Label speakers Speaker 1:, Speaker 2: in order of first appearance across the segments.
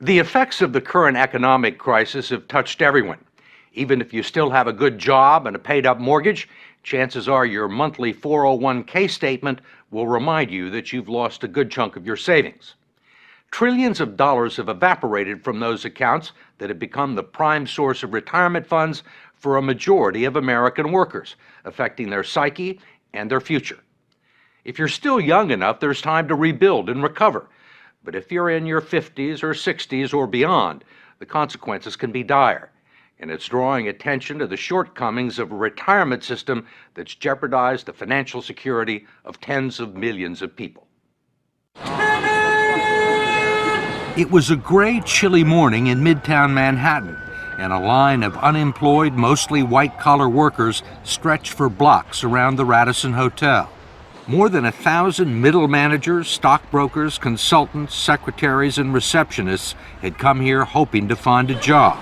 Speaker 1: The effects of the current economic crisis have touched everyone. Even if you still have a good job and a paid-up mortgage, chances are your monthly 401k statement will remind you that you've lost a good chunk of your savings. Trillions of dollars have evaporated from those accounts that have become the prime source of retirement funds for a majority of American workers, affecting their psyche and their future. If you're still young enough, there's time to rebuild and recover. But if you're in your 50s or 60s or beyond, the consequences can be dire. And it's drawing attention to the shortcomings of a retirement system that's jeopardized the financial security of tens of millions of people. It was a gray, chilly morning in Midtown Manhattan, and a line of unemployed, mostly white-collar workers stretched for blocks around the Radisson Hotel. More than 1,000 middle managers, stockbrokers, consultants, secretaries, and receptionists had come here hoping to find a job.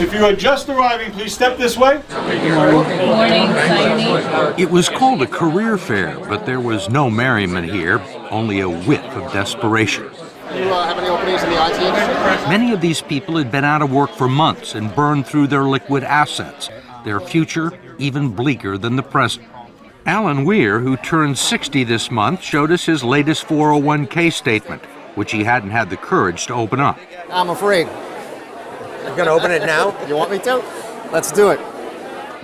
Speaker 2: If you are just arriving, please step this way.
Speaker 3: Good morning, Signy.
Speaker 1: It was called a career fair, but there was no merriment here, only a whiff of desperation.
Speaker 4: Do you have any openings in the IT industry?
Speaker 1: Many of these people had been out of work for months and burned through their liquid assets, their future even bleaker than the present. Alan Weir, who turned 60 this month, showed us his latest 401k statement, which he hadn't had the courage to open up.
Speaker 4: I'm afraid.
Speaker 5: You're going to open it now?
Speaker 4: You want me to? Let's do it.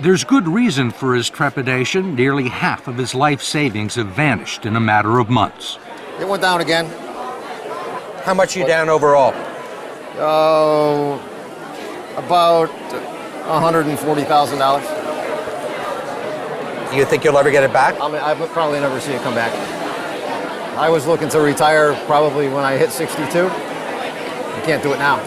Speaker 1: There's good reason for his trepidation. Nearly half of his life savings have vanished in a matter of months.
Speaker 4: It went down again.
Speaker 5: How much are you down overall?
Speaker 4: Oh, about $140,000.
Speaker 5: Do you think you'll ever get it back?
Speaker 4: I would probably never see it come back. I was looking to retire probably when I hit 62. I can't do it now.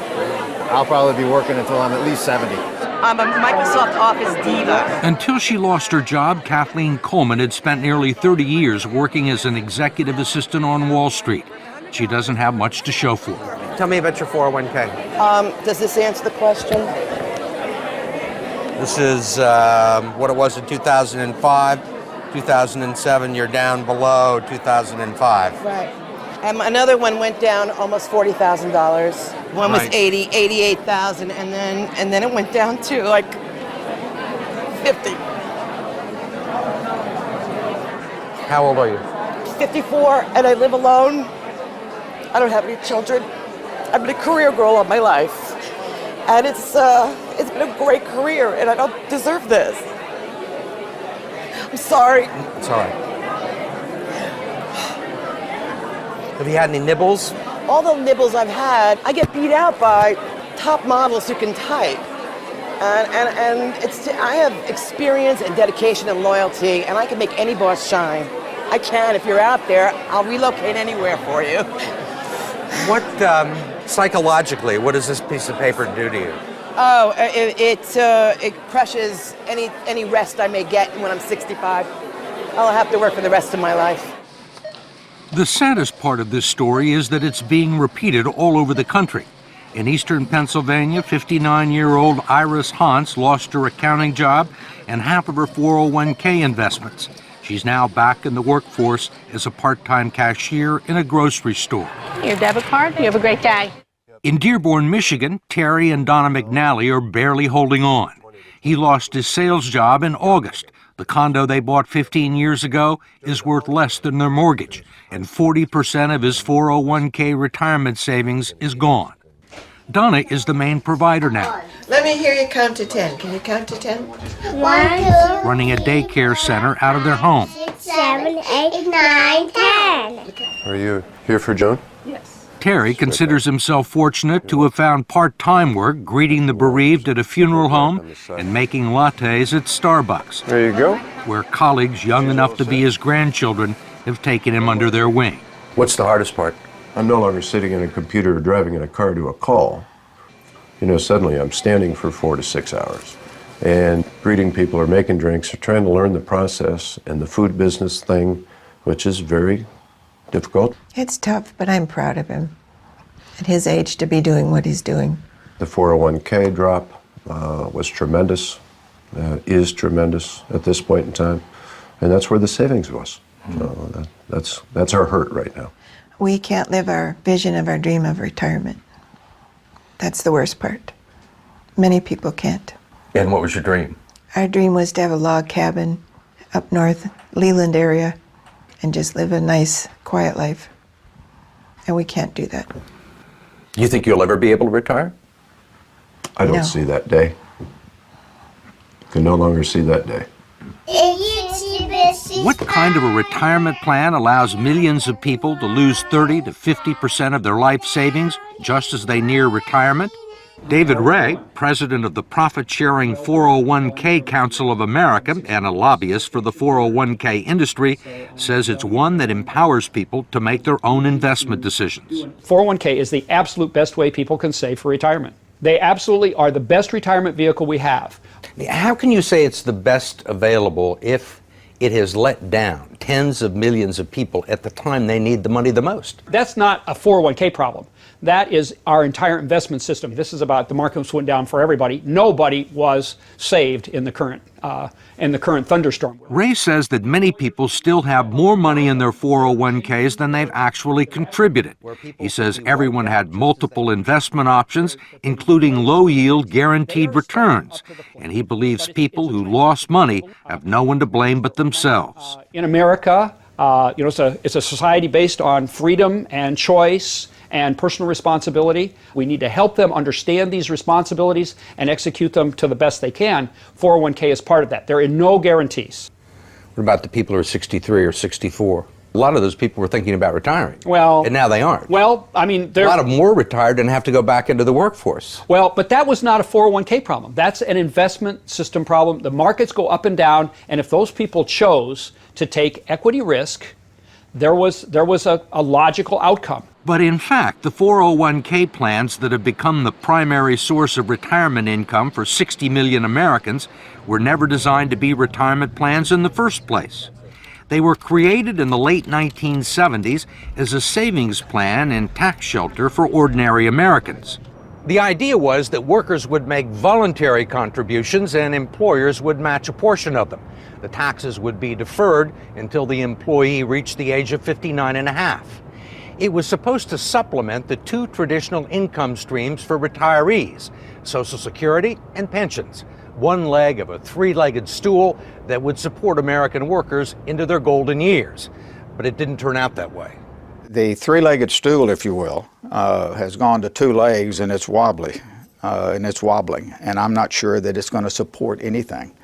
Speaker 4: I'll probably be working until I'm at least 70.
Speaker 6: I'm a Microsoft Office diva.
Speaker 1: Until she lost her job, Kathleen Coleman had spent nearly 30 years working as an executive assistant on Wall Street. She doesn't have much to show for it.
Speaker 5: Tell me about your 401k.
Speaker 6: Does this answer the question?
Speaker 5: This is what it was in 2005. 2007, you're down below 2005.
Speaker 6: Right. Another one went down almost $40,000. One was
Speaker 1: Right.
Speaker 6: 88,000, and then it went down to like 50.
Speaker 5: How old are you?
Speaker 6: 54, and I live alone. I don't have any children. I've been a career girl all my life, and it's been a great career, and I don't deserve this. I'm sorry.
Speaker 5: It's all right. Have you had any nibbles?
Speaker 6: All the nibbles I've had, I get beat out by top models who can type. And I have experience and dedication and loyalty, and I can make any boss shine. I can. If you're out there, I'll relocate anywhere for you.
Speaker 5: What, psychologically, what does this piece of paper do to you?
Speaker 6: Oh, it crushes any rest I may get when I'm 65. I'll have to work for the rest of my life.
Speaker 1: The saddest part of this story is that it's being repeated all over the country. In eastern Pennsylvania, 59-year-old Iris Hans lost her accounting job and half of her 401k investments. She's now back in the workforce as a part-time cashier in a grocery store.
Speaker 3: Your debit card? You have a great day.
Speaker 1: In Dearborn, Michigan, Terry and Donna McNally are barely holding on. He lost his sales job in August. The condo they bought 15 years ago is worth less than their mortgage, and 40% of his 401k retirement savings is gone. Donna is the main provider now.
Speaker 7: Let me hear you count to 10. Can you count to 10?
Speaker 8: 1, 2,
Speaker 1: Running a daycare center out of their home.
Speaker 8: 6, 7, 8, 9, 10.
Speaker 9: Are you here for Joan?
Speaker 1: Terry considers himself fortunate to have found part-time work greeting the bereaved at a funeral home and making lattes at Starbucks,
Speaker 9: There you go.
Speaker 1: where colleagues young enough to be his grandchildren have taken him under their wing.
Speaker 9: What's the hardest part? I'm no longer sitting in a computer or driving in a car to a call. You know, suddenly I'm standing for 4 to 6 hours and greeting people or making drinks or trying to learn the process and the food business thing, which is very difficult.
Speaker 7: It's tough, but I'm proud of him. At his age, to be doing what he's doing.
Speaker 9: The 401k drop was tremendous, is tremendous at this point in time, and that's where the savings was. So that's our hurt right now.
Speaker 7: We can't live our vision of our dream of retirement. That's the worst part. Many people can't.
Speaker 1: And what was your dream?
Speaker 7: Our dream was to have a log cabin up north, Leland area, and just live a nice, quiet life. And we can't do that.
Speaker 1: Do you think you'll ever be able to retire?
Speaker 9: I don't
Speaker 7: No.
Speaker 9: see that day. Can no longer see that day.
Speaker 1: What kind of a retirement plan allows millions of people to lose 30 to 50% of their life savings just as they near retirement? David Ray, president of the profit-sharing 401k Council of America and a lobbyist for the 401k industry, says it's one that empowers people to make their own investment decisions.
Speaker 10: 401k is the absolute best way people can save for retirement. They absolutely are the best retirement vehicle we have.
Speaker 1: How can you say it's the best available if it has let down tens of millions of people at the time they need the money the most?
Speaker 10: That's not a 401k problem. That is our entire investment system. This is about the markets went down for everybody. Nobody was saved in the current thunderstorm.
Speaker 1: Ray says that many people still have more money in their 401ks than they've actually contributed. He says everyone had multiple investment options, including low-yield guaranteed returns. And he believes people who lost money have no one to blame but themselves.
Speaker 10: In America, it's a society based on freedom and choice and personal responsibility. We need to help them understand these responsibilities and execute them to the best they can. 401k is part of that. There are no guarantees.
Speaker 1: What about the people who are 63 or 64? A lot of those people were thinking about retiring.
Speaker 10: Well,
Speaker 1: and now they aren't.
Speaker 10: Well, I mean,
Speaker 1: a lot of them were retired and have to go back into the workforce.
Speaker 10: Well, but that was not a 401k problem. That's an investment system problem. The markets go up and down, and if those people chose to take equity risk, there was a logical outcome.
Speaker 1: But in fact, the 401k plans that have become the primary source of retirement income for 60 million Americans were never designed to be retirement plans in the first place. They were created in the late 1970s as a savings plan and tax shelter for ordinary Americans. The idea was that workers would make voluntary contributions and employers would match a portion of them. The taxes would be deferred until the employee reached the age of 59 and a half. It was supposed to supplement the two traditional income streams for retirees, Social Security and pensions, one leg of a three-legged stool that would support American workers into their golden years. But it didn't turn out that way.
Speaker 11: The three-legged stool, if you will, has gone to two legs, and it's wobbly, and it's wobbling, and I'm not sure that it's going to support anything.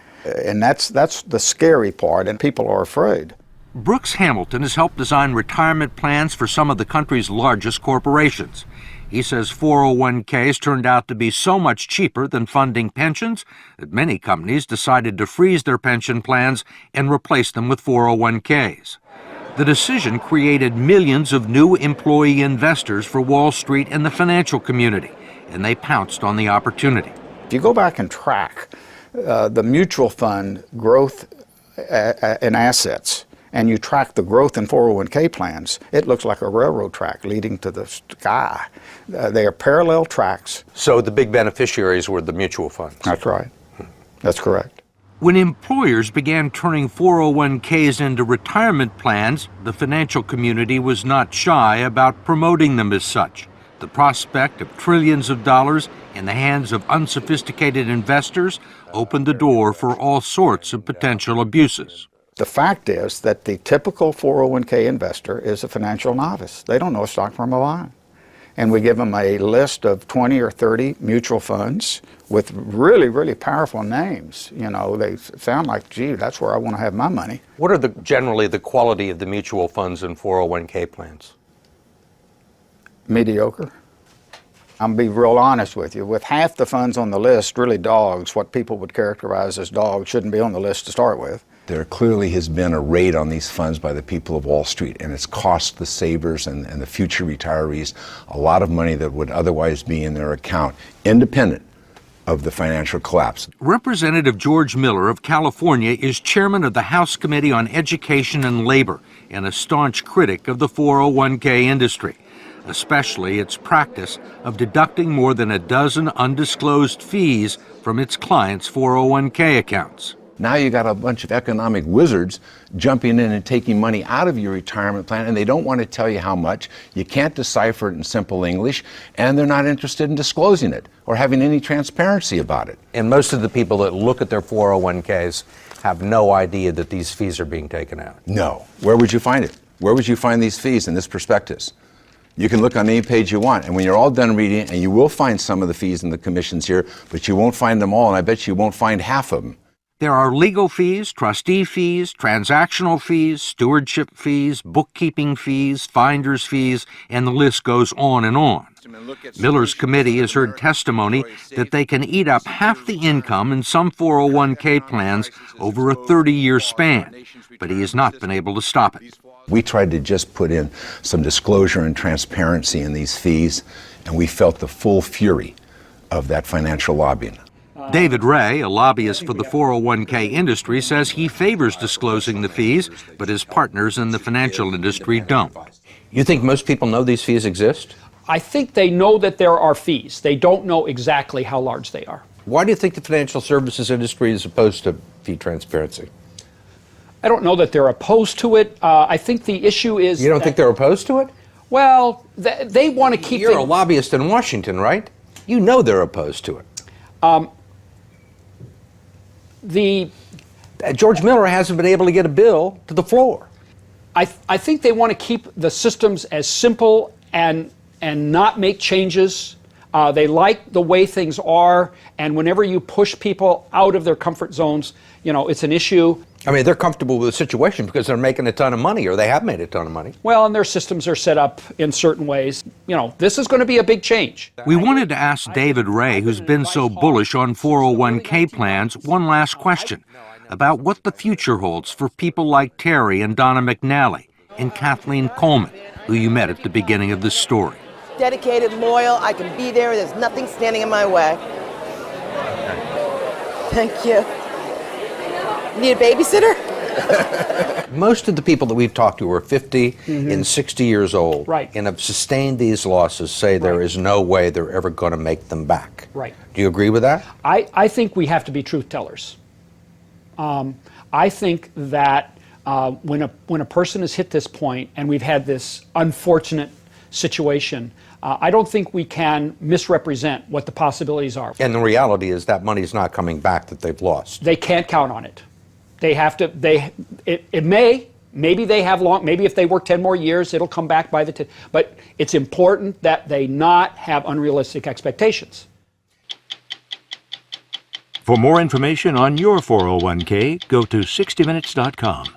Speaker 11: And that's the scary part, and people are afraid.
Speaker 1: Brooks Hamilton has helped design retirement plans for some of the country's largest corporations. He says 401ks turned out to be so much cheaper than funding pensions that many companies decided to freeze their pension plans and replace them with 401ks. The decision created millions of new employee investors for Wall Street and the financial community, and they pounced on the opportunity.
Speaker 11: If you go back and track the mutual fund growth in assets, and you track the growth in 401k plans, it looks like a railroad track leading to the sky. They are parallel tracks.
Speaker 1: So the big beneficiaries were the mutual funds.
Speaker 11: That's right. That's correct.
Speaker 1: When employers began turning 401ks into retirement plans, the financial community was not shy about promoting them as such. The prospect of trillions of dollars in the hands of unsophisticated investors opened the door for all sorts of potential abuses.
Speaker 11: The fact is that the typical 401k investor is a financial novice. They don't know a stock from a bond. And we give them a list of 20 or 30 mutual funds with really, really powerful names. You know, they sound like, gee, that's where I want to have my money.
Speaker 1: What are generally the quality of the mutual funds and 401k plans?
Speaker 11: Mediocre. I'll be real honest with you. With half the funds on the list, really dogs, what people would characterize as dogs, shouldn't be on the list to start with.
Speaker 12: There clearly has been a raid on these funds by the people of Wall Street, and it's cost the savers and the future retirees a lot of money that would otherwise be in their account, independent of the financial collapse.
Speaker 1: Representative George Miller of California is chairman of the House Committee on Education and Labor and a staunch critic of the 401k industry, especially its practice of deducting more than a dozen undisclosed fees from its clients' 401k accounts.
Speaker 12: Now you got a bunch of economic wizards jumping in and taking money out of your retirement plan, and they don't want to tell you how much. You can't decipher it in simple English, and they're not interested in disclosing it or having any transparency about it.
Speaker 1: And most of the people that look at their 401ks have no idea that these fees are being taken out.
Speaker 12: No. Where would you find it? Where would you find these fees in this prospectus? You can look on any page you want, and when you're all done reading it, and you will find some of the fees and the commissions here, but you won't find them all, and I bet you won't find half of them.
Speaker 1: There are legal fees, trustee fees, transactional fees, stewardship fees, bookkeeping fees, finder's fees, and the list goes on and on. Miller's committee has heard testimony that they can eat up half the income in some 401k plans over a 30-year span, but he has not been able to stop it.
Speaker 12: We tried to just put in some disclosure and transparency in these fees, and we felt the full fury of that financial lobbying.
Speaker 1: David Ray, a lobbyist for the 401k industry, says he favors disclosing the fees, but his partners in the financial industry don't. You think most people know these fees exist?
Speaker 10: I think they know that there are fees. They don't know exactly how large they are.
Speaker 1: Why do you think the financial services industry is opposed to fee transparency?
Speaker 10: I don't know that they're opposed to it. I think the issue is...
Speaker 1: You don't think they're opposed to it?
Speaker 10: Well, they want to keep...
Speaker 1: You're a lobbyist in Washington, right? You know they're opposed to it. George Miller hasn't been able to get a bill to the floor.
Speaker 10: I think they want to keep the systems as simple and not make changes. They like the way things are, and whenever you push people out of their comfort zones, you know, it's an issue.
Speaker 1: I mean, they're comfortable with the situation because they're making a ton of money, or they have made a ton of money.
Speaker 10: Well, and their systems are set up in certain ways. You know, this is going to be a big change.
Speaker 1: We wanted to ask David Ray, who's been so bullish on 401k plans, one last question about what the future holds for people like Terry and Donna McNally and Kathleen Coleman, who you met at the beginning of this story.
Speaker 6: Dedicated, loyal, I can be there, there's nothing standing in my way. Thank you. Need a babysitter?
Speaker 1: Most of the people that we've talked to are 50 and 60 years old,
Speaker 10: right,
Speaker 1: and have sustained these losses, say there is no way they're ever going to make them back.
Speaker 10: Right.
Speaker 1: Do you agree with that?
Speaker 10: I think we have to be truth tellers. I think that when a person has hit this point, and we've had this unfortunate situation, I don't think we can misrepresent what the possibilities are.
Speaker 1: And the reality is that money's not coming back that they've lost.
Speaker 10: They can't count on it. They have to, maybe they have maybe if they work 10 more years, it'll come back by the 10, but it's important that they not have unrealistic expectations.
Speaker 13: For more information on your 401k, go to 60minutes.com.